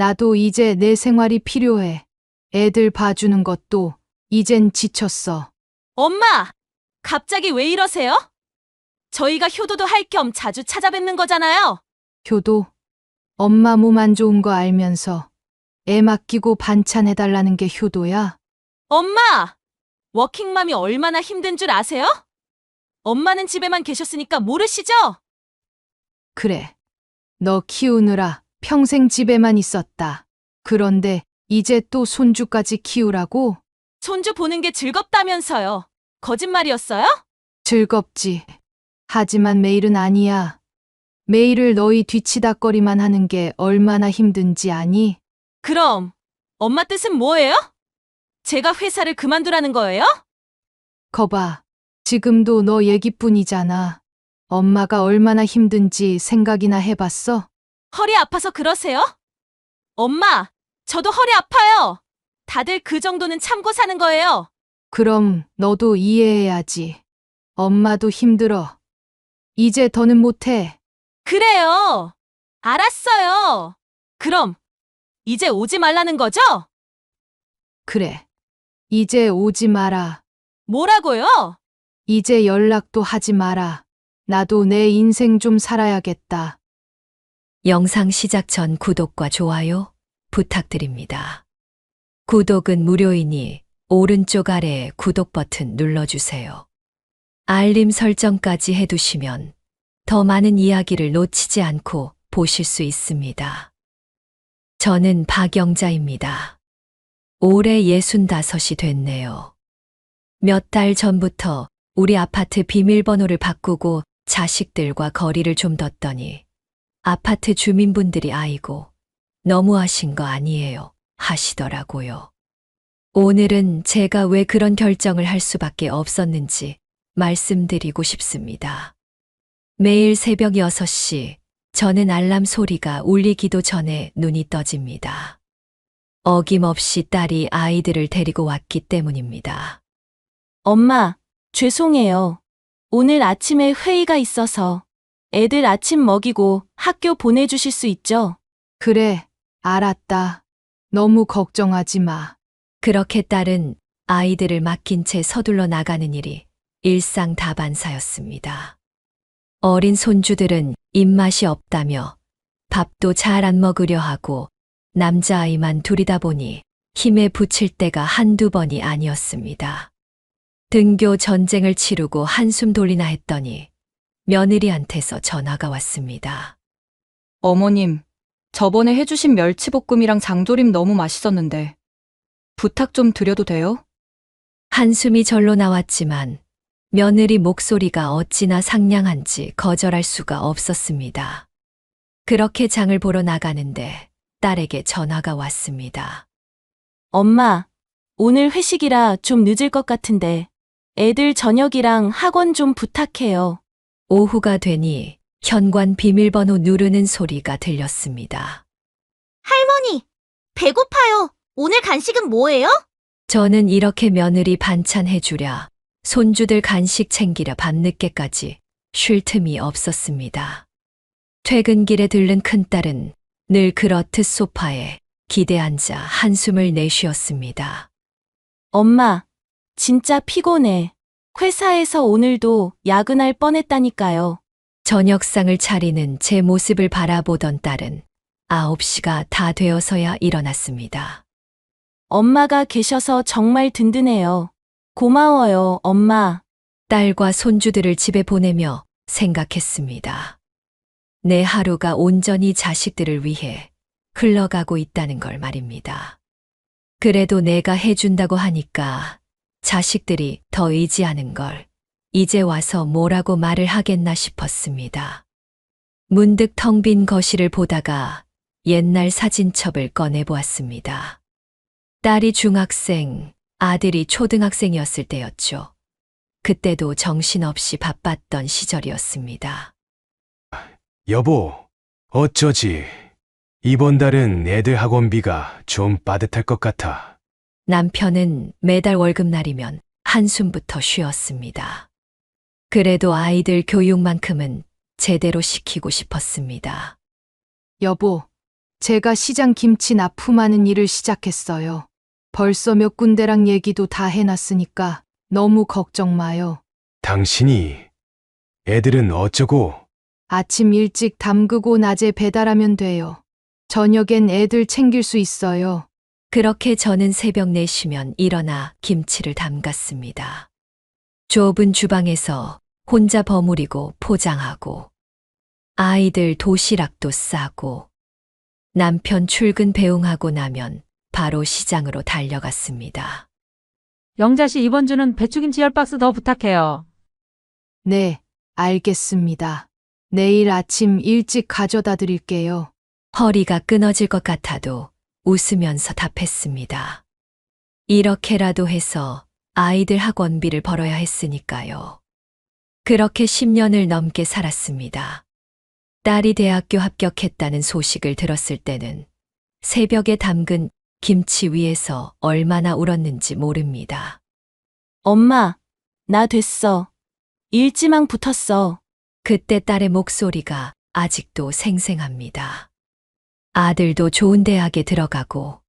나도 이제 내 생활이 필요해. 애들 봐주는 것도 이젠 지쳤어. 엄마! 갑자기 왜 이러세요? 저희가 효도도 할 겸 자주 찾아뵙는 거잖아요. 효도, 엄마 몸 안 좋은 거 알면서 애 맡기고 반찬 해달라는 게 효도야? 엄마! 워킹맘이 얼마나 힘든 줄 아세요? 엄마는 집에만 계셨으니까 모르시죠? 그래. 너 키우느라 평생 집에만 있었다. 그런데 이제 또 손주까지 키우라고? 손주 보는 게 즐겁다면서요. 거짓말이었어요? 즐겁지. 하지만 매일은 아니야. 매일을 너희 뒤치다꺼리만 하는 게 얼마나 힘든지 아니? 그럼 엄마 뜻은 뭐예요? 제가 회사를 그만두라는 거예요? 거봐. 지금도 너 얘기뿐이잖아. 엄마가 얼마나 힘든지 생각이나 해봤어? 허리 아파서 그러세요? 엄마, 저도 허리 아파요. 다들 그 정도는 참고 사는 거예요. 그럼 너도 이해해야지. 엄마도 힘들어. 이제 더는 못해. 그래요. 알았어요. 그럼 이제 오지 말라는 거죠? 그래. 이제 오지 마라. 뭐라고요? 이제 연락도 하지 마라. 나도 내 인생 좀 살아야겠다. 영상 시작 전 구독과 좋아요 부탁드립니다. 구독은 무료이니 오른쪽 아래 구독 버튼 눌러주세요. 알림 설정까지 해두시면 더 많은 이야기를 놓치지 않고 보실 수 있습니다. 저는 박영자입니다. 올해 65이 됐네요. 몇 달 전부터 우리 아파트 비밀번호를 바꾸고 자식들과 거리를 좀 뒀더니 아파트 주민분들이 아이고 너무하신 거 아니에요 하시더라고요. 오늘은 제가 왜 그런 결정을 할 수밖에 없었는지 말씀드리고 싶습니다. 매일 새벽 6시 저는 알람 소리가 울리기도 전에 눈이 떠집니다. 어김없이 딸이 아이들을 데리고 왔기 때문입니다. 엄마, 죄송해요. 오늘 아침에 회의가 있어서 애들 아침 먹이고 학교 보내주실 수 있죠? 그래, 알았다. 너무 걱정하지 마. 그렇게 딸은 아이들을 맡긴 채 서둘러 나가는 일이 일상다반사였습니다. 어린 손주들은 입맛이 없다며 밥도 잘 안 먹으려 하고 남자아이만 둘이다 보니 힘에 부칠 때가 한두 번이 아니었습니다. 등교 전쟁을 치르고 한숨 돌리나 했더니 며느리한테서 전화가 왔습니다. 어머님, 저번에 해주신 멸치볶음이랑 장조림 너무 맛있었는데 부탁 좀 드려도 돼요? 한숨이 절로 나왔지만 며느리 목소리가 어찌나 상냥한지 거절할 수가 없었습니다. 그렇게 장을 보러 나가는데 딸에게 전화가 왔습니다. 엄마, 오늘 회식이라 좀 늦을 것 같은데 애들 저녁이랑 학원 좀 부탁해요. 오후가 되니 현관 비밀번호 누르는 소리가 들렸습니다. 할머니, 배고파요. 오늘 간식은 뭐예요? 저는 이렇게 며느리 반찬 해주랴, 손주들 간식 챙기랴 밤늦게까지 쉴 틈이 없었습니다. 퇴근길에 들른 큰딸은 늘 그렇듯 소파에 기대 앉아 한숨을 내쉬었습니다. 엄마, 진짜 피곤해. 회사에서 오늘도 야근할 뻔했다니까요. 저녁상을 차리는 제 모습을 바라보던 딸은 9시가 다 되어서야 일어났습니다. 엄마가 계셔서 정말 든든해요. 고마워요, 엄마. 딸과 손주들을 집에 보내며 생각했습니다. 내 하루가 온전히 자식들을 위해 흘러가고 있다는 걸 말입니다. 그래도 내가 해준다고 하니까 자식들이 더 의지하는 걸 이제 와서 뭐라고 말을 하겠나 싶었습니다. 문득 텅 빈 거실을 보다가 옛날 사진첩을 꺼내보았습니다. 딸이 중학생, 아들이 초등학생이었을 때였죠. 그때도 정신없이 바빴던 시절이었습니다. 여보, 어쩌지? 이번 달은 애들 학원비가 좀 빠듯할 것 같아. 남편은 매달 월급날이면 한숨부터 쉬었습니다. 그래도 아이들 교육만큼은 제대로 시키고 싶었습니다. 여보, 제가 시장 김치 납품하는 일을 시작했어요. 벌써 몇 군데랑 얘기도 다 해놨으니까 너무 걱정 마요. 당신이 애들은 어쩌고? 아침 일찍 담그고 낮에 배달하면 돼요. 저녁엔 애들 챙길 수 있어요. 그렇게 저는 새벽 4시면 일어나 김치를 담갔습니다. 좁은 주방에서 혼자 버무리고 포장하고 아이들 도시락도 싸고 남편 출근 배웅하고 나면 바로 시장으로 달려갔습니다. 영자 씨 이번 주는 배추김치 10박스 더 부탁해요. 네, 알겠습니다. 내일 아침 일찍 가져다 드릴게요. 허리가 끊어질 것 같아도 웃으면서 답했습니다. 이렇게라도 해서 아이들 학원비를 벌어야 했으니까요. 그렇게 10년을 넘게 살았습니다. 딸이 대학교 합격했다는 소식을 들었을 때는 새벽에 담근 김치 위에서 얼마나 울었는지 모릅니다. 엄마, 나 됐어. 일지망 붙었어. 그때 딸의 목소리가 아직도 생생합니다. 아들도 좋은 대학에 들어가고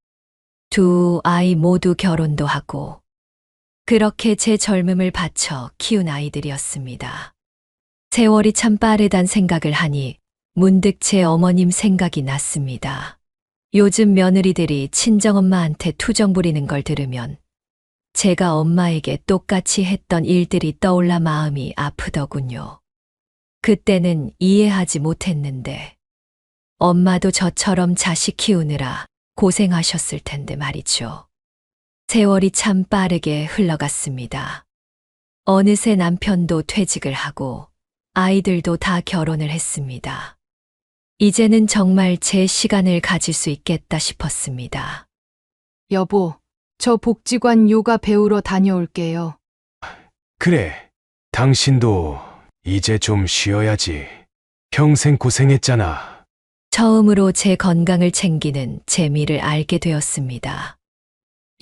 두 아이 모두 결혼도 하고 그렇게 제 젊음을 바쳐 키운 아이들이었습니다. 세월이 참 빠르단 생각을 하니 문득 제 어머님 생각이 났습니다. 요즘 며느리들이 친정엄마한테 투정 부리는 걸 들으면 제가 엄마에게 똑같이 했던 일들이 떠올라 마음이 아프더군요. 그때는 이해하지 못했는데 엄마도 저처럼 자식 키우느라 고생하셨을 텐데 말이죠. 세월이 참 빠르게 흘러갔습니다. 어느새 남편도 퇴직을 하고 아이들도 다 결혼을 했습니다. 이제는 정말 제 시간을 가질 수 있겠다 싶었습니다. 여보, 저 복지관 요가 배우러 다녀올게요. 그래, 당신도 이제 좀 쉬어야지. 평생 고생했잖아. 처음으로 제 건강을 챙기는 재미를 알게 되었습니다.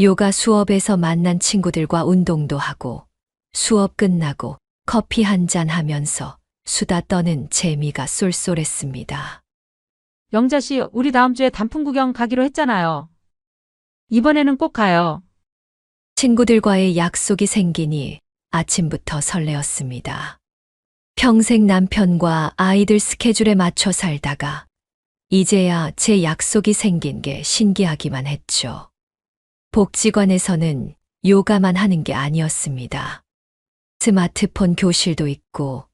요가 수업에서 만난 친구들과 운동도 하고 수업 끝나고 커피 한잔 하면서 수다 떠는 재미가 쏠쏠했습니다. 영자 씨, 우리 다음 주에 단풍 구경 가기로 했잖아요. 이번에는 꼭 가요. 친구들과의 약속이 생기니 아침부터 설레었습니다. 평생 남편과 아이들 스케줄에 맞춰 살다가 이제야 제 약속이 생긴 게 신기하기만 했죠. 복지관에서는 요가만 하는 게 아니었습니다. 스마트폰 교실도 있고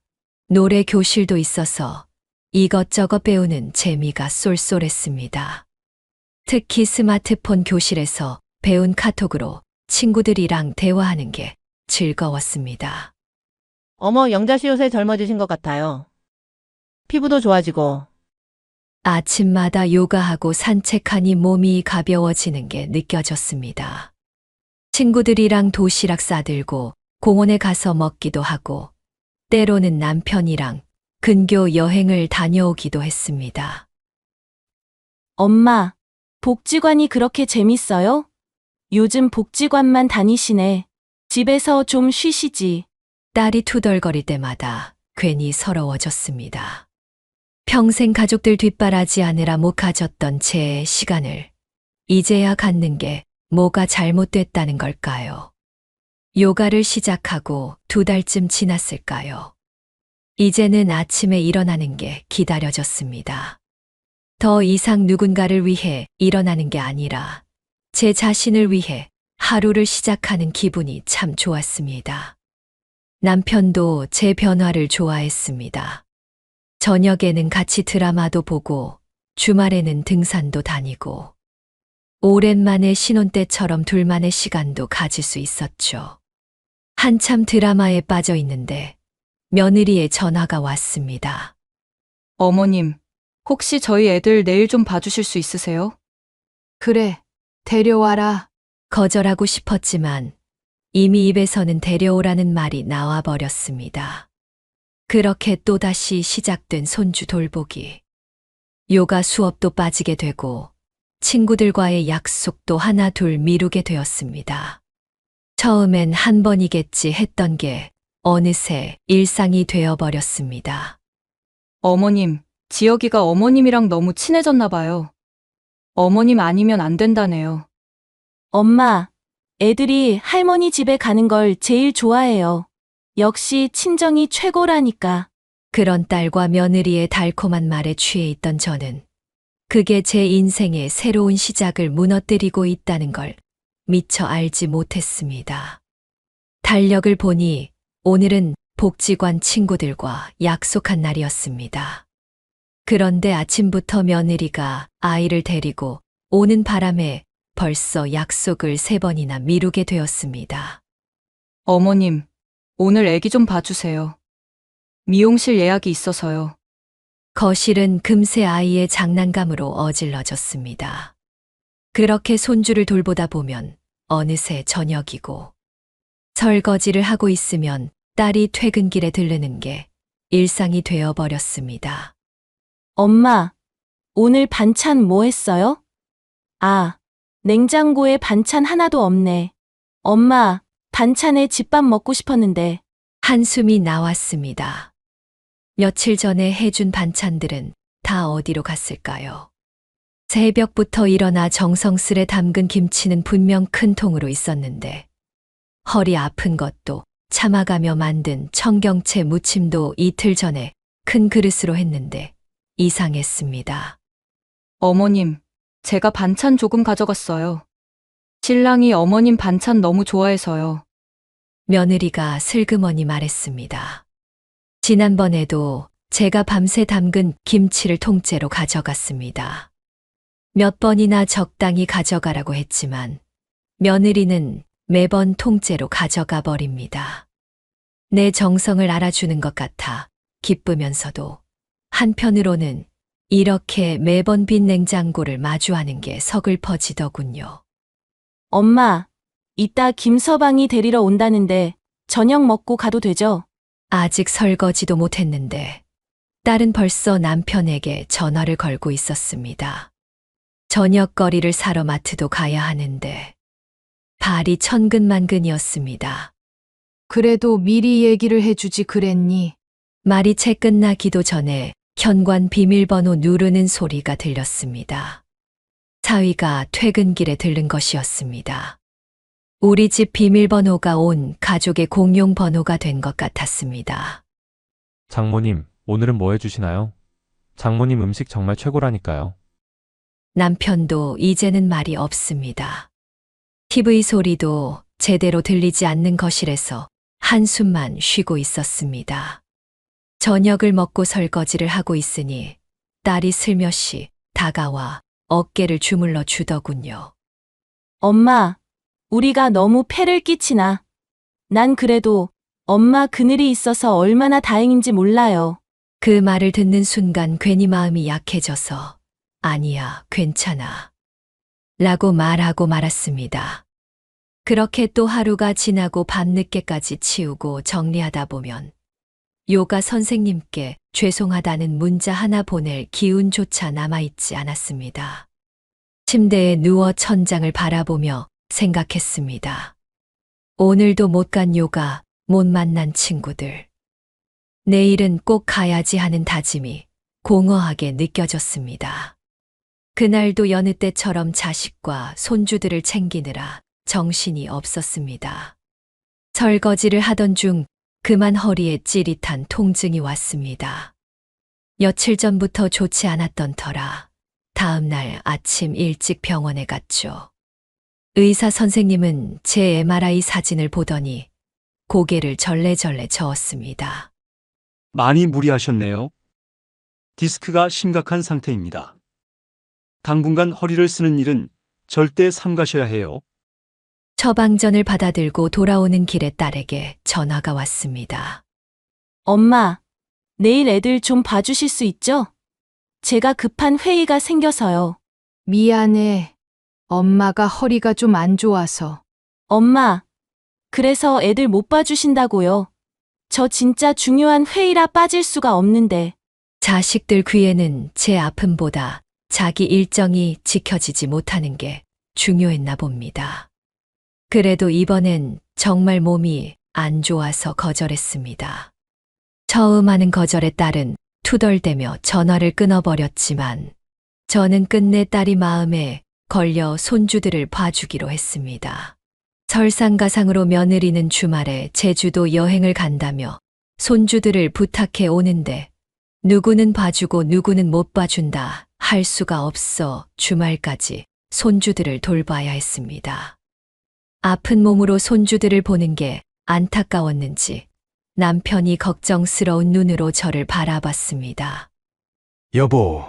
노래 교실도 있어서 이것저것 배우는 재미가 쏠쏠했습니다. 특히 스마트폰 교실에서 배운 카톡으로 친구들이랑 대화하는 게 즐거웠습니다. 어머, 영자 씨 요새 젊어지신 것 같아요. 피부도 좋아지고. 아침마다 요가하고 산책하니 몸이 가벼워지는 게 느껴졌습니다. 친구들이랑 도시락 싸들고 공원에 가서 먹기도 하고 때로는 남편이랑 근교 여행을 다녀오기도 했습니다. 엄마, 복지관이 그렇게 재밌어요? 요즘 복지관만 다니시네. 집에서 좀 쉬시지. 딸이 투덜거릴 때마다 괜히 서러워졌습니다. 평생 가족들 뒷바라지 하느라 못 가졌던 제 시간을 이제야 갖는 게 뭐가 잘못됐다는 걸까요? 요가를 시작하고 2달쯤 지났을까요? 이제는 아침에 일어나는 게 기다려졌습니다. 더 이상 누군가를 위해 일어나는 게 아니라 제 자신을 위해 하루를 시작하는 기분이 참 좋았습니다. 남편도 제 변화를 좋아했습니다. 저녁에는 같이 드라마도 보고 주말에는 등산도 다니고 오랜만에 신혼 때처럼 둘만의 시간도 가질 수 있었죠. 한참 드라마에 빠져 있는데 며느리의 전화가 왔습니다. 어머님, 혹시 저희 애들 내일 좀 봐주실 수 있으세요? 그래, 데려와라. 거절하고 싶었지만 이미 입에서는 데려오라는 말이 나와 버렸습니다. 그렇게 또다시 시작된 손주 돌보기. 요가 수업도 빠지게 되고 친구들과의 약속도 하나 둘 미루게 되었습니다. 처음엔 한 번이겠지 했던 게 어느새 일상이 되어버렸습니다. 어머님, 지혁이가 어머님이랑 너무 친해졌나 봐요. 어머님 아니면 안 된다네요. 엄마, 애들이 할머니 집에 가는 걸 제일 좋아해요. 역시 친정이 최고라니까. 그런 딸과 며느리의 달콤한 말에 취해 있던 저는 그게 제 인생의 새로운 시작을 무너뜨리고 있다는 걸 미처 알지 못했습니다. 달력을 보니 오늘은 복지관 친구들과 약속한 날이었습니다. 그런데 아침부터 며느리가 아이를 데리고 오는 바람에 벌써 약속을 3번이나 미루게 되었습니다. 어머님, 오늘 애기 좀 봐주세요. 미용실 예약이 있어서요. 거실은 금세 아이의 장난감으로 어질러졌습니다. 그렇게 손주를 돌보다 보면 어느새 저녁이고 설거지를 하고 있으면 딸이 퇴근길에 들르는 게 일상이 되어버렸습니다. 엄마, 오늘 반찬 뭐 했어요? 아, 냉장고에 반찬 하나도 없네. 엄마, 반찬에 집밥 먹고 싶었는데. 한숨이 나왔습니다. 며칠 전에 해준 반찬들은 다 어디로 갔을까요? 새벽부터 일어나 정성스레 담근 김치는 분명 큰 통으로 있었는데 허리 아픈 것도 참아가며 만든 청경채 무침도 이틀 전에 큰 그릇으로 했는데 이상했습니다. 어머님, 제가 반찬 조금 가져갔어요. 신랑이 어머님 반찬 너무 좋아해서요. 며느리가 슬그머니 말했습니다. 지난번에도 제가 밤새 담근 김치를 통째로 가져갔습니다. 몇 번이나 적당히 가져가라고 했지만 며느리는 매번 통째로 가져가 버립니다. 내 정성을 알아주는 것 같아 기쁘면서도 한편으로는 이렇게 매번 빈 냉장고를 마주하는 게 서글퍼지더군요. 엄마, 이따 김서방이 데리러 온다는데 저녁 먹고 가도 되죠? 아직 설거지도 못했는데 딸은 벌써 남편에게 전화를 걸고 있었습니다. 저녁거리를 사러 마트도 가야 하는데 발이 천근만근이었습니다. 그래도 미리 얘기를 해주지 그랬니? 말이 채 끝나기도 전에 현관 비밀번호 누르는 소리가 들렸습니다. 사위가 퇴근길에 들른 것이었습니다. 우리 집 비밀번호가 온 가족의 공용 번호가 된 것 같았습니다. 장모님, 오늘은 뭐 해주시나요? 장모님 음식 정말 최고라니까요. 남편도 이제는 말이 없습니다. TV 소리도 제대로 들리지 않는 거실에서 한숨만 쉬고 있었습니다. 저녁을 먹고 설거지를 하고 있으니 딸이 슬며시 다가와 어깨를 주물러 주더군요. 엄마, 우리가 너무 폐를 끼치나. 난 그래도 엄마 그늘이 있어서 얼마나 다행인지 몰라요. 그 말을 듣는 순간 괜히 마음이 약해져서 아니야, 괜찮아. 라고 말하고 말았습니다. 그렇게 또 하루가 지나고 밤늦게까지 치우고 정리하다 보면 요가 선생님께 죄송하다는 문자 하나 보낼 기운조차 남아있지 않았습니다. 침대에 누워 천장을 바라보며 생각했습니다. 오늘도 못 간 요가, 못 만난 친구들. 내일은 꼭 가야지 하는 다짐이 공허하게 느껴졌습니다. 그날도 여느 때처럼 자식과 손주들을 챙기느라 정신이 없었습니다. 설거지를 하던 중 그만 허리에 찌릿한 통증이 왔습니다. 며칠 전부터 좋지 않았던 터라 다음 날 아침 일찍 병원에 갔죠. 의사 선생님은 제 MRI 사진을 보더니 고개를 절레절레 저었습니다. 많이 무리하셨네요. 디스크가 심각한 상태입니다. 당분간 허리를 쓰는 일은 절대 삼가셔야 해요. 처방전을 받아들고 돌아오는 길에 딸에게 전화가 왔습니다. 엄마, 내일 애들 좀 봐주실 수 있죠? 제가 급한 회의가 생겨서요. 미안해. 엄마가 허리가 좀 안 좋아서. 엄마, 그래서 애들 못 봐주신다고요. 저 진짜 중요한 회의라 빠질 수가 없는데. 자식들 귀에는 제 아픔보다 자기 일정이 지켜지지 못하는 게 중요했나 봅니다. 그래도 이번엔 정말 몸이 안 좋아서 거절했습니다. 처음 하는 거절에 딸은 투덜대며 전화를 끊어버렸지만 저는 끝내 딸이 마음에 걸려 손주들을 봐주기로 했습니다. 설상가상으로 며느리는 주말에 제주도 여행을 간다며 손주들을 부탁해 오는데 누구는 봐주고 누구는 못 봐준다 할 수가 없어 주말까지 손주들을 돌봐야 했습니다. 아픈 몸으로 손주들을 보는 게 안타까웠는지 남편이 걱정스러운 눈으로 저를 바라봤습니다. 여보,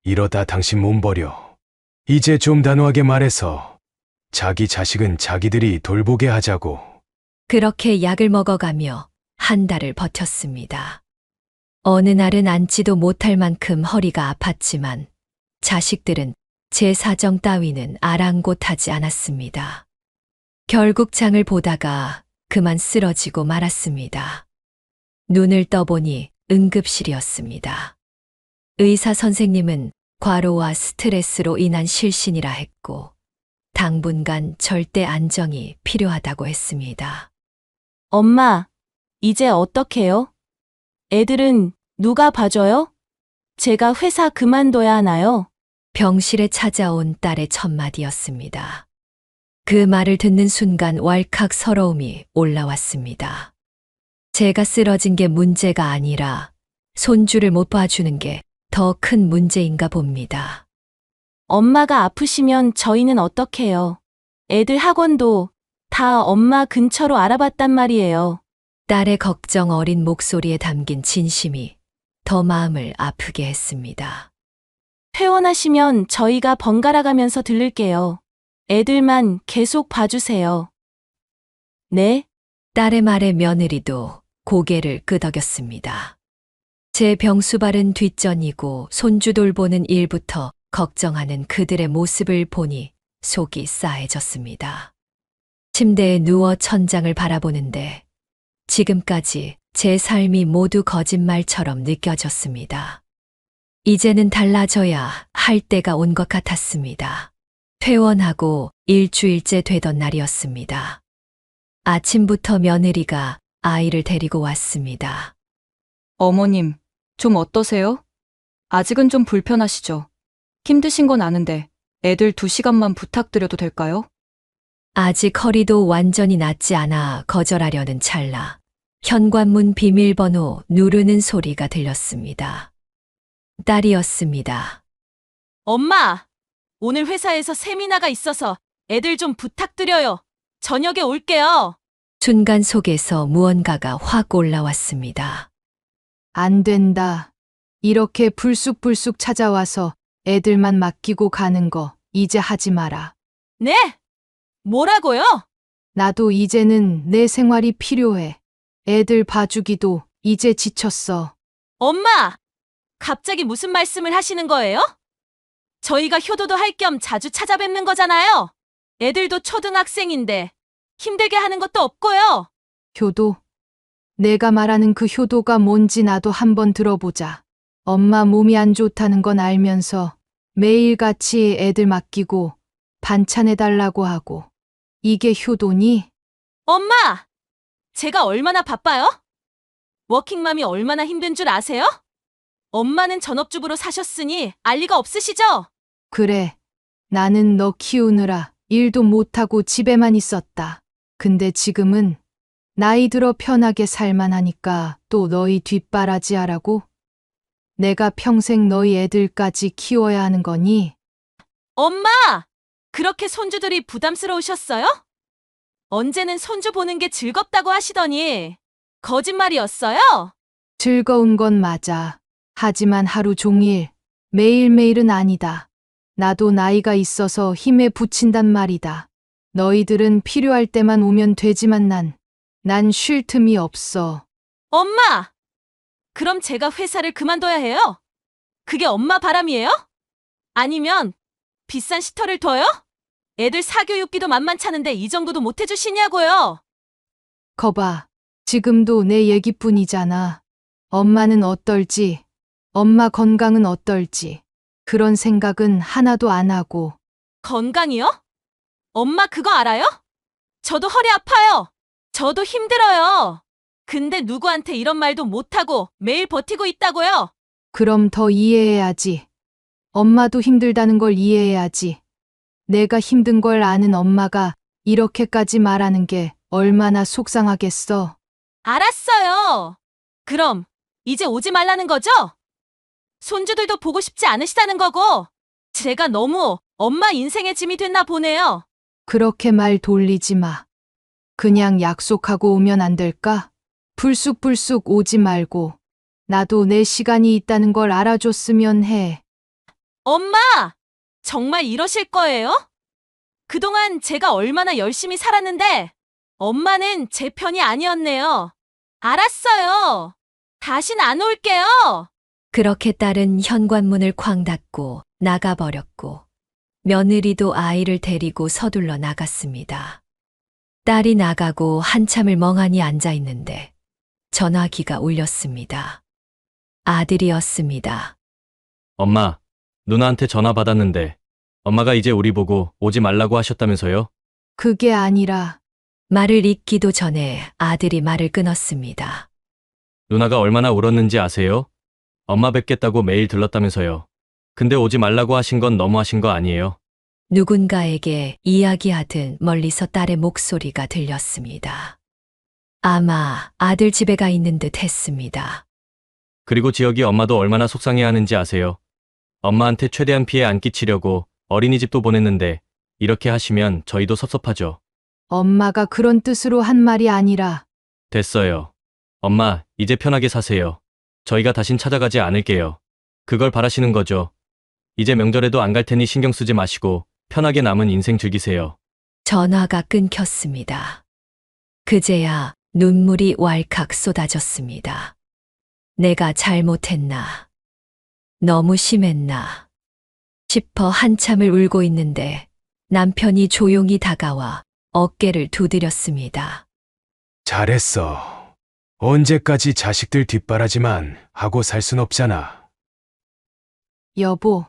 이러다 당신 몸 버려. 이제 좀 단호하게 말해서 자기 자식은 자기들이 돌보게 하자고. 그렇게 약을 먹어가며 한 달을 버텼습니다. 어느 날은 앉지도 못할 만큼 허리가 아팠지만 자식들은 제 사정 따위는 아랑곳하지 않았습니다. 결국 장을 보다가 그만 쓰러지고 말았습니다. 눈을 떠보니 응급실이었습니다. 의사 선생님은 과로와 스트레스로 인한 실신이라 했고 당분간 절대 안정이 필요하다고 했습니다. 엄마, 이제 어떡해요? 애들은 누가 봐줘요? 제가 회사 그만둬야 하나요? 병실에 찾아온 딸의 첫마디였습니다. 그 말을 듣는 순간 왈칵 서러움이 올라왔습니다. 제가 쓰러진 게 문제가 아니라 손주를 못 봐주는 게 더 큰 문제인가 봅니다. 엄마가 아프시면 저희는 어떡해요? 애들 학원도 다 엄마 근처로 알아봤단 말이에요. 딸의 걱정 어린 목소리에 담긴 진심이 더 마음을 아프게 했습니다. 퇴원하시면 저희가 번갈아 가면서 들를게요. 애들만 계속 봐주세요. 네? 딸의 말에 며느리도 고개를 끄덕였습니다. 제 병수발은 뒷전이고 손주 돌보는 일부터 걱정하는 그들의 모습을 보니 속이 싸해졌습니다. 침대에 누워 천장을 바라보는데 지금까지 제 삶이 모두 거짓말처럼 느껴졌습니다. 이제는 달라져야 할 때가 온 것 같았습니다. 퇴원하고 일주일째 되던 날이었습니다. 아침부터 며느리가 아이를 데리고 왔습니다. 어머님, 좀 어떠세요? 아직은 좀 불편하시죠? 힘드신 건 아는데 애들 2시간만 부탁드려도 될까요? 아직 허리도 완전히 낫지 않아 거절하려는 찰나 현관문 비밀번호 누르는 소리가 들렸습니다. 딸이었습니다. 엄마! 오늘 회사에서 세미나가 있어서 애들 좀 부탁드려요. 저녁에 올게요. 순간 속에서 무언가가 확 올라왔습니다. 안 된다. 이렇게 불쑥불쑥 찾아와서 애들만 맡기고 가는 거 이제 하지 마라. 네? 뭐라고요? 나도 이제는 내 생활이 필요해. 애들 봐주기도 이제 지쳤어. 엄마! 갑자기 무슨 말씀을 하시는 거예요? 저희가 효도도 할 겸 자주 찾아뵙는 거잖아요. 애들도 초등학생인데 힘들게 하는 것도 없고요. 효도? 내가 말하는 그 효도가 뭔지 나도 한번 들어보자. 엄마 몸이 안 좋다는 건 알면서 매일같이 애들 맡기고 반찬해달라고 하고. 이게 효도니? 엄마! 제가 얼마나 바빠요? 워킹맘이 얼마나 힘든 줄 아세요? 엄마는 전업주부로 사셨으니 알 리가 없으시죠? 그래. 나는 너 키우느라 일도 못하고 집에만 있었다. 근데 지금은 나이 들어 편하게 살만 하니까 또 너희 뒷바라지 하라고? 내가 평생 너희 애들까지 키워야 하는 거니? 엄마! 그렇게 손주들이 부담스러우셨어요? 언제는 손주 보는 게 즐겁다고 하시더니 거짓말이었어요? 즐거운 건 맞아. 하지만 하루 종일, 매일매일은 아니다. 나도 나이가 있어서 힘에 부친단 말이다. 너희들은 필요할 때만 오면 되지만 난 쉴 틈이 없어. 엄마! 그럼 제가 회사를 그만둬야 해요? 그게 엄마 바람이에요? 아니면 비싼 시터를 둬요? 애들 사교육비도 만만찮은데 이 정도도 못 해주시냐고요? 거봐, 지금도 내 얘기뿐이잖아. 엄마는 어떨지, 엄마 건강은 어떨지, 그런 생각은 하나도 안 하고. 건강이요? 엄마 그거 알아요? 저도 허리 아파요. 저도 힘들어요. 근데 누구한테 이런 말도 못하고 매일 버티고 있다고요? 그럼 더 이해해야지. 엄마도 힘들다는 걸 이해해야지. 내가 힘든 걸 아는 엄마가 이렇게까지 말하는 게 얼마나 속상하겠어. 알았어요. 그럼 이제 오지 말라는 거죠? 손주들도 보고 싶지 않으시다는 거고, 제가 너무 엄마 인생의 짐이 됐나 보네요. 그렇게 말 돌리지 마. 그냥 약속하고 오면 안 될까? 불쑥불쑥 오지 말고 나도 내 시간이 있다는 걸 알아줬으면 해. 엄마! 정말 이러실 거예요? 그동안 제가 얼마나 열심히 살았는데 엄마는 제 편이 아니었네요. 알았어요. 다신 안 올게요. 그렇게 딸은 현관문을 쾅 닫고 나가버렸고 며느리도 아이를 데리고 서둘러 나갔습니다. 딸이 나가고 한참을 멍하니 앉아 있는데 전화기가 울렸습니다. 아들이었습니다. 엄마, 누나한테 전화 받았는데 엄마가 이제 우리 보고 오지 말라고 하셨다면서요? 그게 아니라 말을 잇기도 전에 아들이 말을 끊었습니다. 누나가 얼마나 울었는지 아세요? 엄마 뵙겠다고 매일 들렀다면서요. 근데 오지 말라고 하신 건 너무하신 거 아니에요? 누군가에게 이야기하듯 멀리서 딸의 목소리가 들렸습니다. 아마 아들 집에 가 있는 듯 했습니다. 그리고 지혁이 엄마도 얼마나 속상해하는지 아세요? 엄마한테 최대한 피해 안 끼치려고 어린이집도 보냈는데 이렇게 하시면 저희도 섭섭하죠. 엄마가 그런 뜻으로 한 말이 아니라 됐어요. 엄마, 이제 편하게 사세요. 저희가 다신 찾아가지 않을게요. 그걸 바라시는 거죠. 이제 명절에도 안 갈 테니 신경 쓰지 마시고 편하게 남은 인생 즐기세요. 전화가 끊겼습니다. 그제야 눈물이 왈칵 쏟아졌습니다. 내가 잘못했나? 너무 심했나? 싶어 한참을 울고 있는데 남편이 조용히 다가와 어깨를 두드렸습니다. 잘했어. 언제까지 자식들 뒷바라지만 하고 살 순 없잖아. 여보,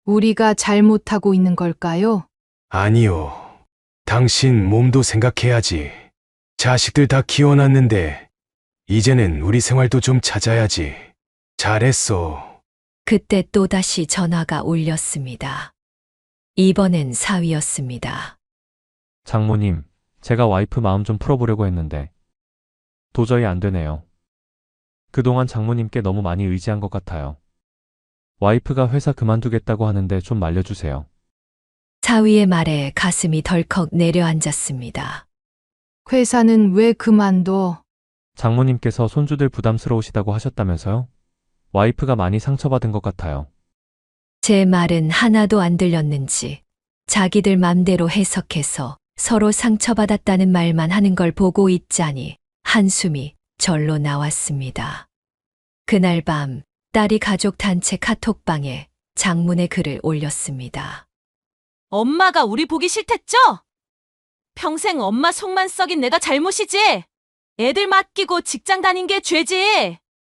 우리가 잘못하고 있는 걸까요? 아니요. 당신 몸도 생각해야지. 자식들 다 키워놨는데 이제는 우리 생활도 좀 찾아야지. 잘했어. 그때 또다시 전화가 울렸습니다. 이번엔 사위였습니다. 장모님, 제가 와이프 마음 좀 풀어보려고 했는데 도저히 안 되네요. 그동안 장모님께 너무 많이 의지한 것 같아요. 와이프가 회사 그만두겠다고 하는데 좀 말려주세요. 사위의 말에 가슴이 덜컥 내려앉았습니다. 회사는 왜 그만둬? 장모님께서 손주들 부담스러우시다고 하셨다면서요? 와이프가 많이 상처받은 것 같아요. 제 말은 하나도 안 들렸는지 자기들 맘대로 해석해서 서로 상처받았다는 말만 하는 걸 보고 있자니 한숨이 절로 나왔습니다. 그날 밤 딸이 가족 단체 카톡방에 장문의 글을 올렸습니다. 엄마가 우리 보기 싫댔죠? 평생 엄마 속만 썩인 내가 잘못이지. 애들 맡기고 직장 다닌 게 죄지.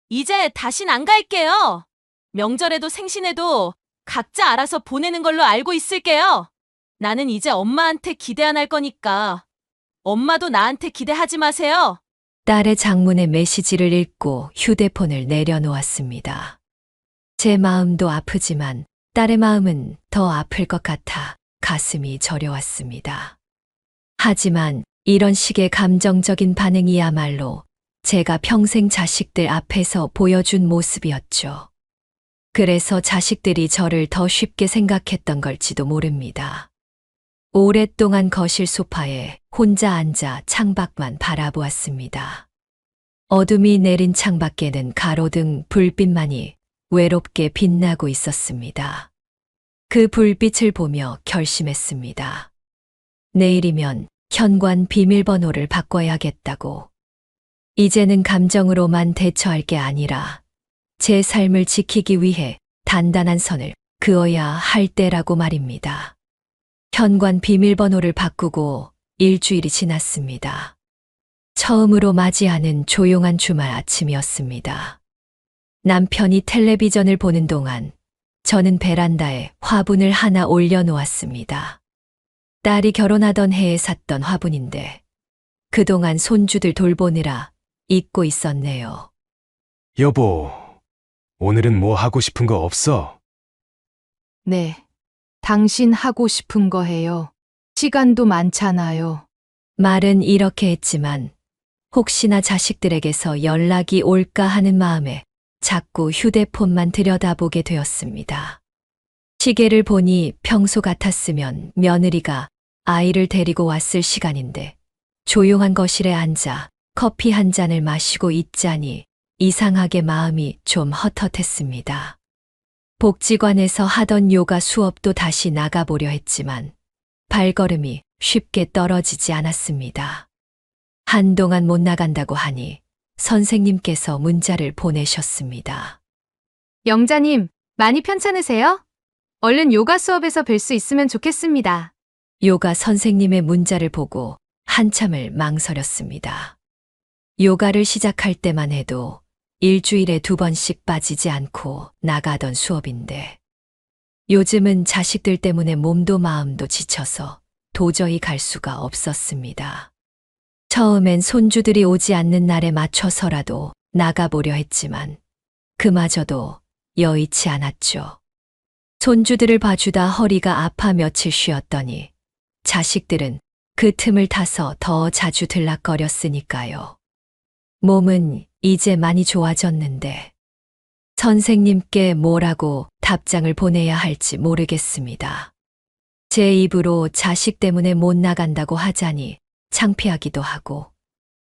이제 다신 안 갈게요. 명절에도 생신에도 각자 알아서 보내는 걸로 알고 있을게요. 나는 이제 엄마한테 기대 안 할 거니까 엄마도 나한테 기대하지 마세요. 딸의 장문의 메시지를 읽고 휴대폰을 내려놓았습니다. 제 마음도 아프지만 딸의 마음은 더 아플 것 같아 가슴이 저려왔습니다. 하지만 이런 식의 감정적인 반응이야말로 제가 평생 자식들 앞에서 보여준 모습이었죠. 그래서 자식들이 저를 더 쉽게 생각했던 걸지도 모릅니다. 오랫동안 거실 소파에 혼자 앉아 창밖만 바라보았습니다. 어둠이 내린 창밖에는 가로등 불빛만이 외롭게 빛나고 있었습니다. 그 불빛을 보며 결심했습니다. 내일이면 현관 비밀번호를 바꿔야겠다고. 이제는 감정으로만 대처할 게 아니라 제 삶을 지키기 위해 단단한 선을 그어야 할 때라고 말입니다. 현관 비밀번호를 바꾸고 일주일이 지났습니다. 처음으로 맞이하는 조용한 주말 아침이었습니다. 남편이 텔레비전을 보는 동안 저는 베란다에 화분을 하나 올려놓았습니다. 딸이 결혼하던 해에 샀던 화분인데 그동안 손주들 돌보느라 잊고 있었네요. 여보, 오늘은 뭐 하고 싶은 거 없어? 네. 당신 하고 싶은 거 해요. 시간도 많잖아요. 말은 이렇게 했지만 혹시나 자식들에게서 연락이 올까 하는 마음에 자꾸 휴대폰만 들여다보게 되었습니다. 시계를 보니 평소 같았으면 며느리가 아이를 데리고 왔을 시간인데 조용한 거실에 앉아 커피 한 잔을 마시고 있자니 이상하게 마음이 좀 헛헛했습니다. 복지관에서 하던 요가 수업도 다시 나가보려 했지만 발걸음이 쉽게 떨어지지 않았습니다. 한동안 못 나간다고 하니 선생님께서 문자를 보내셨습니다. 영자님, 많이 편찮으세요? 얼른 요가 수업에서 뵐 수 있으면 좋겠습니다. 요가 선생님의 문자를 보고 한참을 망설였습니다. 요가를 시작할 때만 해도 일주일에 2번씩 빠지지 않고 나가던 수업인데 요즘은 자식들 때문에 몸도 마음도 지쳐서 도저히 갈 수가 없었습니다. 처음엔 손주들이 오지 않는 날에 맞춰서라도 나가보려 했지만 그마저도 여의치 않았죠. 손주들을 봐주다 허리가 아파 며칠 쉬었더니 자식들은 그 틈을 타서 더 자주 들락거렸으니까요. 몸은 이제 많이 좋아졌는데 선생님께 뭐라고 답장을 보내야 할지 모르겠습니다. 제 입으로 자식 때문에 못 나간다고 하자니 창피하기도 하고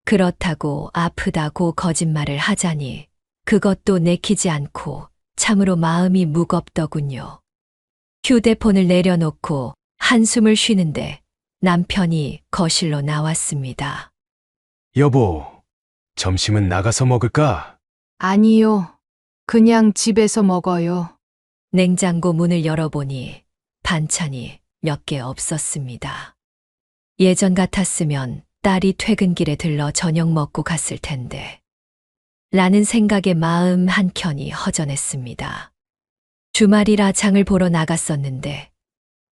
그렇다고 아프다고 거짓말을 하자니 그것도 내키지 않고 참으로 마음이 무겁더군요. 휴대폰을 내려놓고 한숨을 쉬는데 남편이 거실로 나왔습니다. 여보, 점심은 나가서 먹을까? 아니요. 그냥 집에서 먹어요. 냉장고 문을 열어보니 반찬이 몇 개 없었습니다. 예전 같았으면 딸이 퇴근길에 들러 저녁 먹고 갔을 텐데 라는 생각에 마음 한켠이 허전했습니다. 주말이라 장을 보러 나갔었는데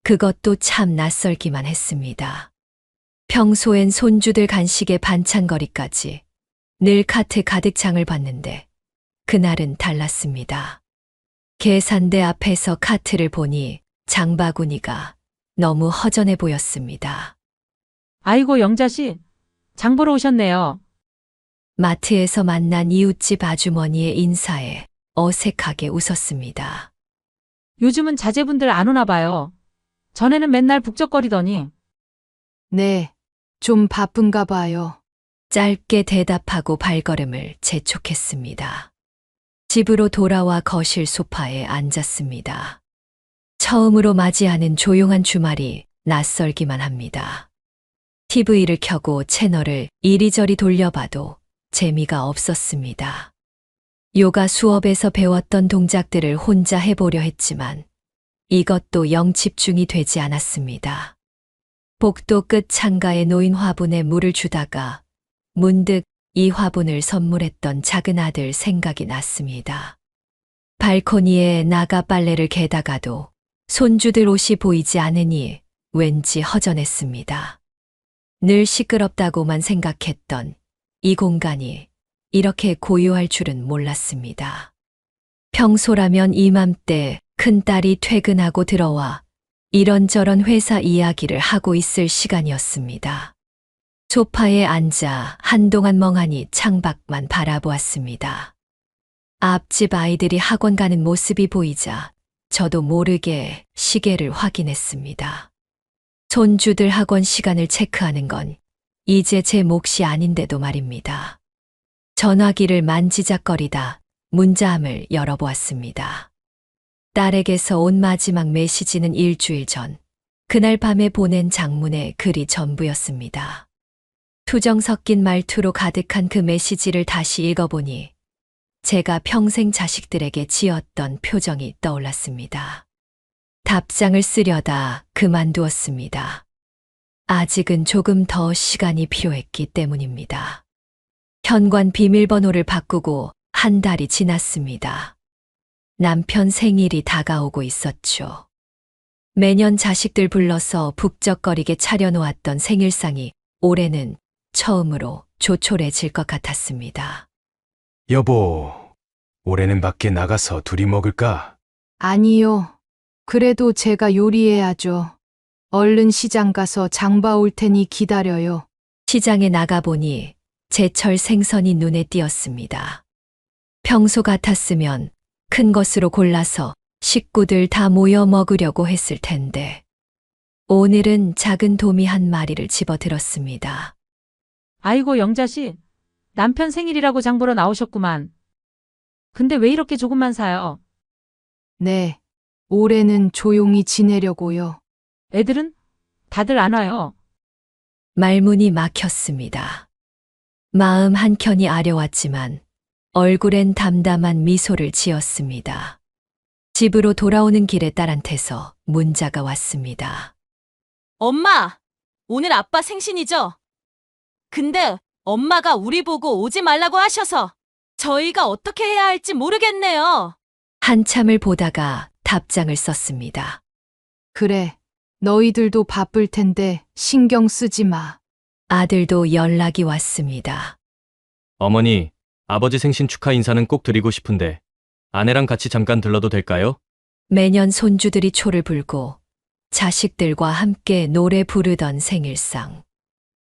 그것도 참 낯설기만 했습니다. 평소엔 손주들 간식에 반찬거리까지 늘 카트 가득 장을 봤는데 그날은 달랐습니다. 계산대 앞에서 카트를 보니 장바구니가 너무 허전해 보였습니다. 아이고, 영자씨. 장 보러 오셨네요. 마트에서 만난 이웃집 아주머니의 인사에 어색하게 웃었습니다. 요즘은 자제분들 안 오나 봐요. 전에는 맨날 북적거리더니. 네. 좀 바쁜가 봐요. 짧게 대답하고 발걸음을 재촉했습니다. 집으로 돌아와 거실 소파에 앉았습니다. 처음으로 맞이하는 조용한 주말이 낯설기만 합니다. TV를 켜고 채널을 이리저리 돌려봐도 재미가 없었습니다. 요가 수업에서 배웠던 동작들을 혼자 해보려 했지만 이것도 영 집중이 되지 않았습니다. 복도 끝 창가에 놓인 화분에 물을 주다가 문득 이 화분을 선물했던 작은 아들 생각이 났습니다. 발코니에 나가 빨래를 개다가도 손주들 옷이 보이지 않으니 왠지 허전했습니다. 늘 시끄럽다고만 생각했던 이 공간이 이렇게 고요할 줄은 몰랐습니다. 평소라면 이맘때 큰딸이 퇴근하고 들어와 이런저런 회사 이야기를 하고 있을 시간이었습니다. 소파에 앉아 한동안 멍하니 창밖만 바라보았습니다. 앞집 아이들이 학원 가는 모습이 보이자 저도 모르게 시계를 확인했습니다. 손주들 학원 시간을 체크하는 건 이제 제 몫이 아닌데도 말입니다. 전화기를 만지작거리다 문자함을 열어보았습니다. 딸에게서 온 마지막 메시지는 일주일 전, 그날 밤에 보낸 장문의 글이 전부였습니다. 투정 섞인 말투로 가득한 그 메시지를 다시 읽어보니 제가 평생 자식들에게 지었던 표정이 떠올랐습니다. 답장을 쓰려다 그만두었습니다. 아직은 조금 더 시간이 필요했기 때문입니다. 현관 비밀번호를 바꾸고 한 달이 지났습니다. 남편 생일이 다가오고 있었죠. 매년 자식들 불러서 북적거리게 차려놓았던 생일상이 올해는 처음으로 조촐해질 것 같았습니다. 여보, 올해는 밖에 나가서 둘이 먹을까? 아니요. 그래도 제가 요리해야죠. 얼른 시장 가서 장 봐올 테니 기다려요. 시장에 나가보니 제철 생선이 눈에 띄었습니다. 평소 같았으면 큰 것으로 골라서 식구들 다 모여 먹으려고 했을 텐데 오늘은 작은 도미 한 마리를 집어들었습니다. 아이고, 영자씨. 남편 생일이라고 장 보러 나오셨구만. 근데 왜 이렇게 조금만 사요? 네. 올해는 조용히 지내려고요. 애들은? 다들 안 와요. 말문이 막혔습니다. 마음 한켠이 아려왔지만 얼굴엔 담담한 미소를 지었습니다. 집으로 돌아오는 길에 딸한테서 문자가 왔습니다. 엄마, 오늘 아빠 생신이죠? 근데 엄마가 우리 보고 오지 말라고 하셔서 저희가 어떻게 해야 할지 모르겠네요. 한참을 보다가 답장을 썼습니다. 그래. 너희들도 바쁠 텐데 신경 쓰지 마. 아들도 연락이 왔습니다. 어머니, 아버지 생신 축하 인사는 꼭 드리고 싶은데 아내랑 같이 잠깐 들러도 될까요? 매년 손주들이 초를 불고 자식들과 함께 노래 부르던 생일상.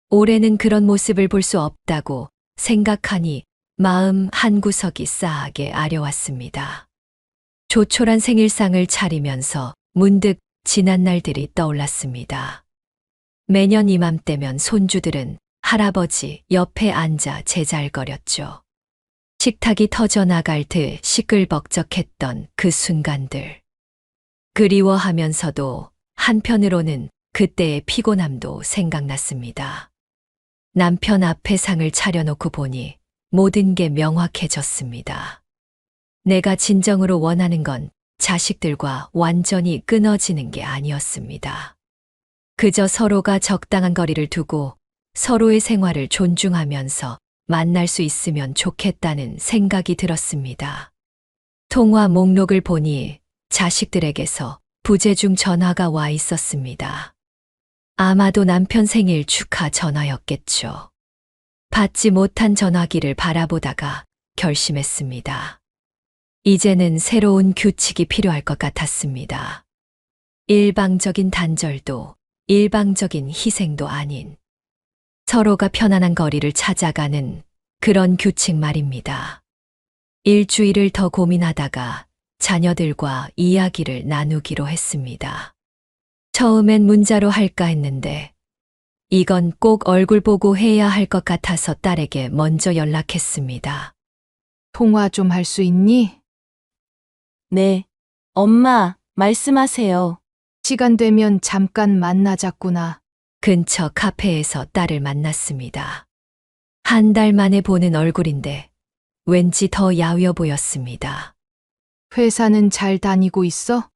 올해는 그런 모습을 볼 수 없다고 생각하니 마음 한구석이 싸하게 아려왔습니다. 조촐한 생일상을 차리면서 문득 지난 날들이 떠올랐습니다. 매년 이맘때면 손주들은 할아버지 옆에 앉아 제잘거렸죠. 식탁이 터져나갈 듯 시끌벅적했던 그 순간들. 그리워하면서도 한편으로는 그때의 피곤함도 생각났습니다. 남편 앞에 상을 차려놓고 보니 모든 게 명확해졌습니다. 내가 진정으로 원하는 건 자식들과 완전히 끊어지는 게 아니었습니다. 그저 서로가 적당한 거리를 두고 서로의 생활을 존중하면서 만날 수 있으면 좋겠다는 생각이 들었습니다. 통화 목록을 보니 자식들에게서 부재중 전화가 와 있었습니다. 아마도 남편 생일 축하 전화였겠죠. 받지 못한 전화기를 바라보다가 결심했습니다. 이제는 새로운 규칙이 필요할 것 같았습니다. 일방적인 단절도 일방적인 희생도 아닌 서로가 편안한 거리를 찾아가는 그런 규칙 말입니다. 일주일을 더 고민하다가 자녀들과 이야기를 나누기로 했습니다. 처음엔 문자로 할까 했는데 이건 꼭 얼굴 보고 해야 할 것 같아서 딸에게 먼저 연락했습니다. 통화 좀 할 수 있니? 네. 엄마, 말씀하세요. 시간 되면 잠깐 만나자꾸나. 근처 카페에서 딸을 만났습니다. 한 달 만에 보는 얼굴인데 왠지 더 야위어 보였습니다. 회사는 잘 다니고 있어?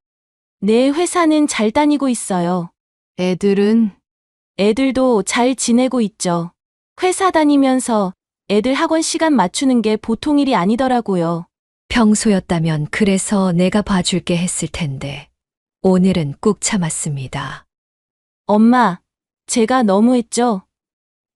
네, 회사는 잘 다니고 있어요. 애들은? 애들도 잘 지내고 있죠. 회사 다니면서 애들 학원 시간 맞추는 게 보통 일이 아니더라고요. 평소였다면 그래서 내가 봐줄게 했을 텐데 오늘은 꾹 참았습니다. 엄마, 제가 너무했죠?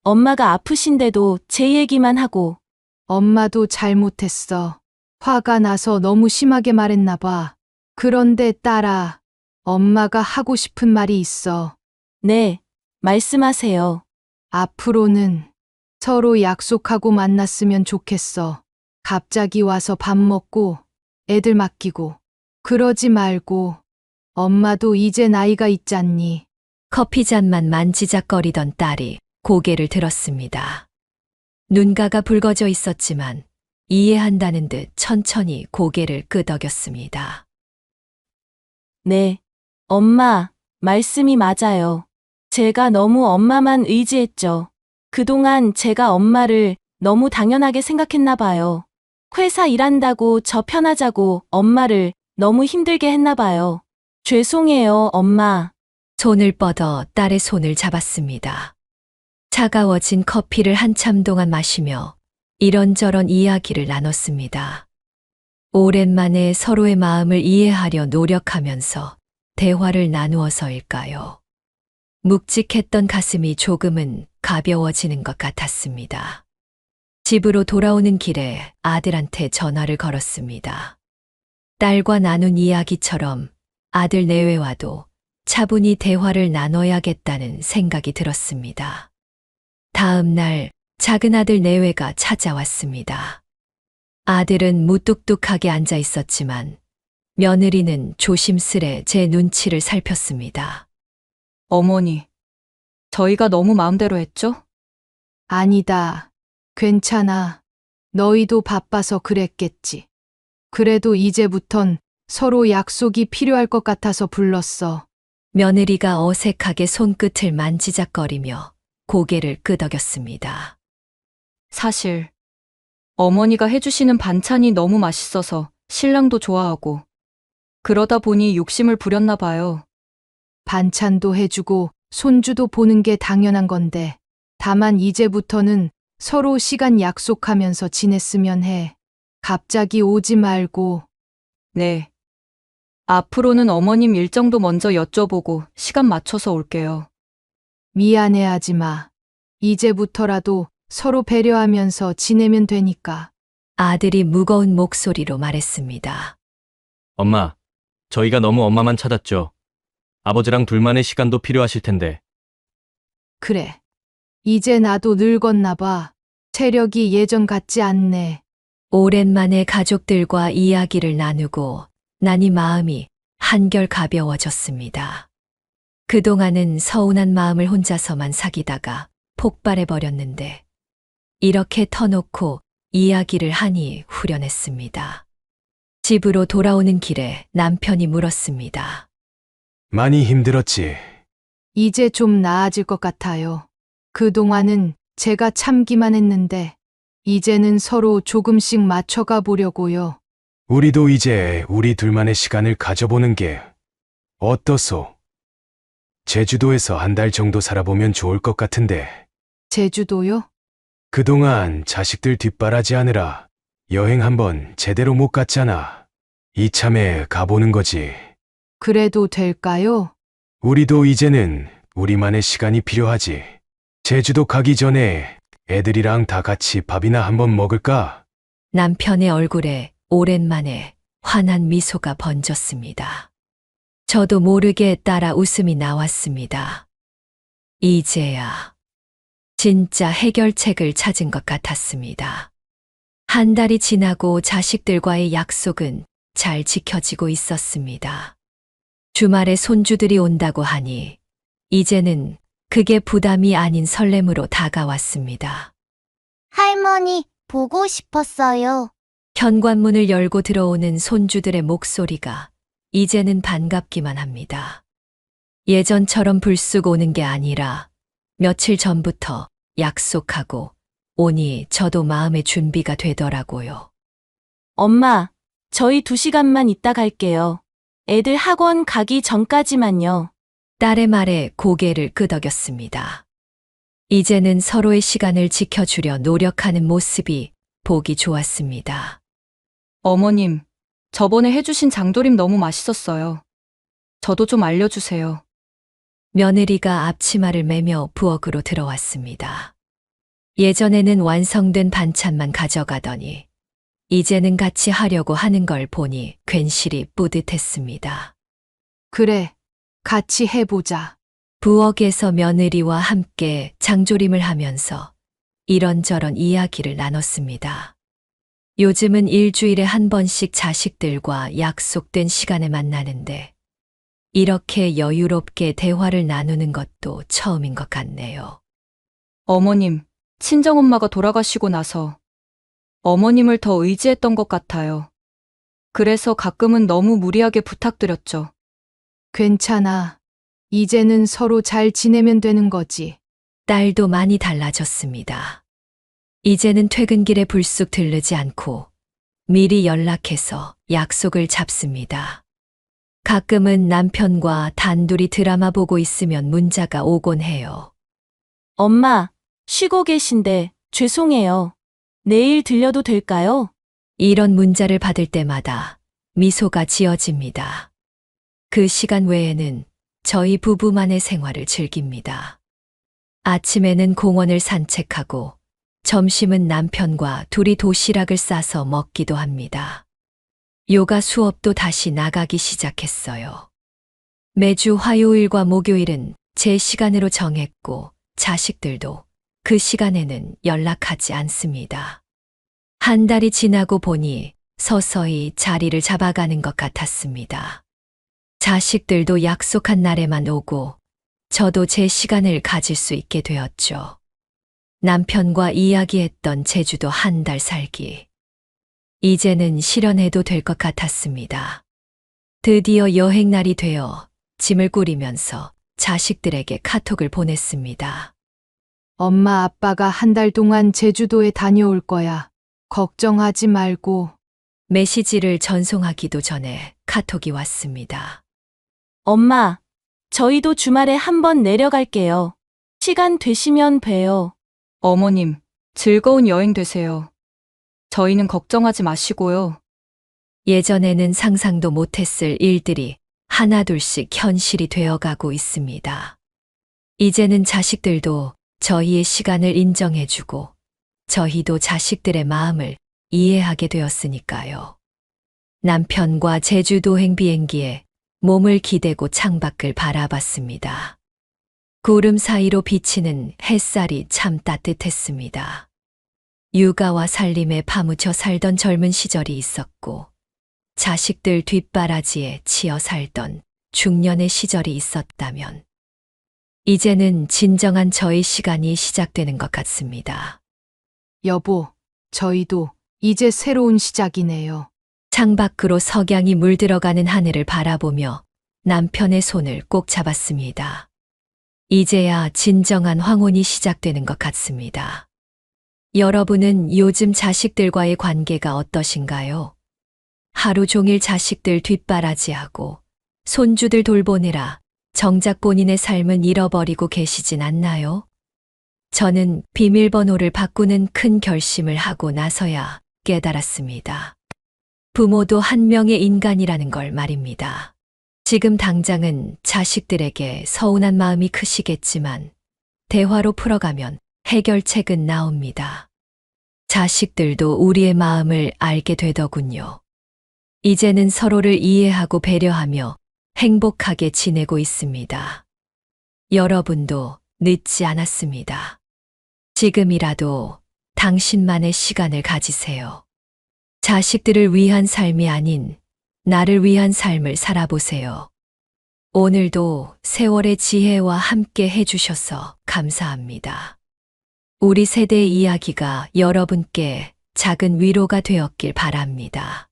엄마가 아프신데도 제 얘기만 하고. 엄마도 잘못했어. 화가 나서 너무 심하게 말했나 봐. 그런데 딸아, 엄마가 하고 싶은 말이 있어. 네, 말씀하세요. 앞으로는 서로 약속하고 만났으면 좋겠어. 갑자기 와서 밥 먹고 애들 맡기고 그러지 말고 엄마도 이제 나이가 있잖니. 커피잔만 만지작거리던 딸이 고개를 들었습니다. 눈가가 붉어져 있었지만 이해한다는 듯 천천히 고개를 끄덕였습니다. 네, 엄마, 말씀이 맞아요. 제가 너무 엄마만 의지했죠. 그동안 제가 엄마를 너무 당연하게 생각했나 봐요. 회사 일한다고 저 편하자고 엄마를 너무 힘들게 했나 봐요. 죄송해요, 엄마. 손을 뻗어 딸의 손을 잡았습니다. 차가워진 커피를 한참 동안 마시며 이런저런 이야기를 나눴습니다. 오랜만에 서로의 마음을 이해하려 노력하면서 대화를 나누어서일까요? 묵직했던 가슴이 조금은 가벼워지는 것 같았습니다. 집으로 돌아오는 길에 아들한테 전화를 걸었습니다. 딸과 나눈 이야기처럼 아들 내외와도 차분히 대화를 나눠야겠다는 생각이 들었습니다. 다음 날 작은 아들 내외가 찾아왔습니다. 아들은 무뚝뚝하게 앉아 있었지만 며느리는 조심스레 제 눈치를 살폈습니다. 어머니, 저희가 너무 마음대로 했죠? 아니다. 괜찮아. 너희도 바빠서 그랬겠지. 그래도 이제부턴 서로 약속이 필요할 것 같아서 불렀어. 며느리가 어색하게 손끝을 만지작거리며 고개를 끄덕였습니다. 사실 어머니가 해주시는 반찬이 너무 맛있어서 신랑도 좋아하고 그러다 보니 욕심을 부렸나 봐요. 반찬도 해주고 손주도 보는 게 당연한 건데, 다만 이제부터는 서로 시간 약속하면서 지냈으면 해. 갑자기 오지 말고. 네. 앞으로는 어머님 일정도 먼저 여쭤보고 시간 맞춰서 올게요. 미안해하지 마. 이제부터라도 서로 배려하면서 지내면 되니까. 아들이 무거운 목소리로 말했습니다. 엄마, 저희가 너무 엄마만 찾았죠. 아버지랑 둘만의 시간도 필요하실 텐데. 그래. 이제 나도 늙었나 봐. 체력이 예전 같지 않네. 오랜만에 가족들과 이야기를 나누고 나니 마음이 한결 가벼워졌습니다. 그동안은 서운한 마음을 혼자서만 사귀다가 폭발해 버렸는데 이렇게 터놓고 이야기를 하니 후련했습니다. 집으로 돌아오는 길에 남편이 물었습니다. 많이 힘들었지. 이제 좀 나아질 것 같아요. 그동안은 제가 참기만 했는데, 이제는 서로 조금씩 맞춰가 보려고요. 우리도 이제 우리 둘만의 시간을 가져보는 게 어떠소? 제주도에서 한 달 정도 살아보면 좋을 것 같은데. 제주도요? 그동안 자식들 뒷바라지하느라 여행 한번 제대로 못 갔잖아. 이참에 가보는 거지. 그래도 될까요? 우리도 이제는 우리만의 시간이 필요하지. 제주도 가기 전에 애들이랑 다 같이 밥이나 한번 먹을까? 남편의 얼굴에 오랜만에 환한 미소가 번졌습니다. 저도 모르게 따라 웃음이 나왔습니다. 이제야 진짜 해결책을 찾은 것 같았습니다. 한 달이 지나고 자식들과의 약속은 잘 지켜지고 있었습니다. 주말에 손주들이 온다고 하니 이제는 그게 부담이 아닌 설렘으로 다가왔습니다. 할머니, 보고 싶었어요. 현관문을 열고 들어오는 손주들의 목소리가 이제는 반갑기만 합니다. 예전처럼 불쑥 오는 게 아니라 며칠 전부터 약속하고 오니 저도 마음의 준비가 되더라고요. 엄마, 저희 2시간만 있다 갈게요. 애들 학원 가기 전까지만요. 딸의 말에 고개를 끄덕였습니다. 이제는 서로의 시간을 지켜주려 노력하는 모습이 보기 좋았습니다. 어머님, 저번에 해주신 장조림 너무 맛있었어요. 저도 좀 알려주세요. 며느리가 앞치마를 매며 부엌으로 들어왔습니다. 예전에는 완성된 반찬만 가져가더니 이제는 같이 하려고 하는 걸 보니 괜시리 뿌듯했습니다. 그래. 같이 해보자. 부엌에서 며느리와 함께 장조림을 하면서 이런저런 이야기를 나눴습니다. 요즘은 일주일에 한 번씩 자식들과 약속된 시간에 만나는데 이렇게 여유롭게 대화를 나누는 것도 처음인 것 같네요. 어머님, 친정엄마가 돌아가시고 나서 어머님을 더 의지했던 것 같아요. 그래서 가끔은 너무 무리하게 부탁드렸죠. 괜찮아. 이제는 서로 잘 지내면 되는 거지. 딸도 많이 달라졌습니다. 이제는 퇴근길에 불쑥 들르지 않고 미리 연락해서 약속을 잡습니다. 가끔은 남편과 단둘이 드라마 보고 있으면 문자가 오곤 해요. 엄마, 쉬고 계신데 죄송해요. 내일 들려도 될까요? 이런 문자를 받을 때마다 미소가 지어집니다. 그 시간 외에는 저희 부부만의 생활을 즐깁니다. 아침에는 공원을 산책하고 점심은 남편과 둘이 도시락을 싸서 먹기도 합니다. 요가 수업도 다시 나가기 시작했어요. 매주 화요일과 목요일은 제 시간으로 정했고 자식들도 그 시간에는 연락하지 않습니다. 한 달이 지나고 보니 서서히 자리를 잡아가는 것 같았습니다. 자식들도 약속한 날에만 오고 저도 제 시간을 가질 수 있게 되었죠. 남편과 이야기했던 제주도 한 달 살기. 이제는 실현해도 될 것 같았습니다. 드디어 여행날이 되어 짐을 꾸리면서 자식들에게 카톡을 보냈습니다. 엄마 아빠가 한 달 동안 제주도에 다녀올 거야. 걱정하지 말고. 메시지를 전송하기도 전에 카톡이 왔습니다. 엄마, 저희도 주말에 한번 내려갈게요. 시간 되시면 봬요. 어머님, 즐거운 여행 되세요. 저희는 걱정하지 마시고요. 예전에는 상상도 못했을 일들이 하나둘씩 현실이 되어가고 있습니다. 이제는 자식들도 저희의 시간을 인정해주고 저희도 자식들의 마음을 이해하게 되었으니까요. 남편과 제주도행 비행기에 몸을 기대고 창밖을 바라봤습니다. 구름 사이로 비치는 햇살이 참 따뜻했습니다. 육아와 살림에 파묻혀 살던 젊은 시절이 있었고 자식들 뒷바라지에 치여 살던 중년의 시절이 있었다면 이제는 진정한 저의 시간이 시작되는 것 같습니다. 여보, 저희도 이제 새로운 시작이네요. 창밖으로 석양이 물들어가는 하늘을 바라보며 남편의 손을 꼭 잡았습니다. 이제야 진정한 황혼이 시작되는 것 같습니다. 여러분은 요즘 자식들과의 관계가 어떠신가요? 하루 종일 자식들 뒷바라지하고 손주들 돌보느라 정작 본인의 삶은 잃어버리고 계시진 않나요? 저는 비밀번호를 바꾸는 큰 결심을 하고 나서야 깨달았습니다. 부모도 한 명의 인간이라는 걸 말입니다. 지금 당장은 자식들에게 서운한 마음이 크시겠지만 대화로 풀어가면 해결책은 나옵니다. 자식들도 우리의 마음을 알게 되더군요. 이제는 서로를 이해하고 배려하며 행복하게 지내고 있습니다. 여러분도 늦지 않았습니다. 지금이라도 당신만의 시간을 가지세요. 자식들을 위한 삶이 아닌 나를 위한 삶을 살아보세요. 오늘도 세월의 지혜와 함께 해주셔서 감사합니다. 우리 세대의 이야기가 여러분께 작은 위로가 되었길 바랍니다.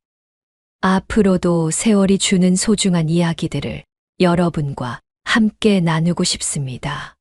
앞으로도 세월이 주는 소중한 이야기들을 여러분과 함께 나누고 싶습니다.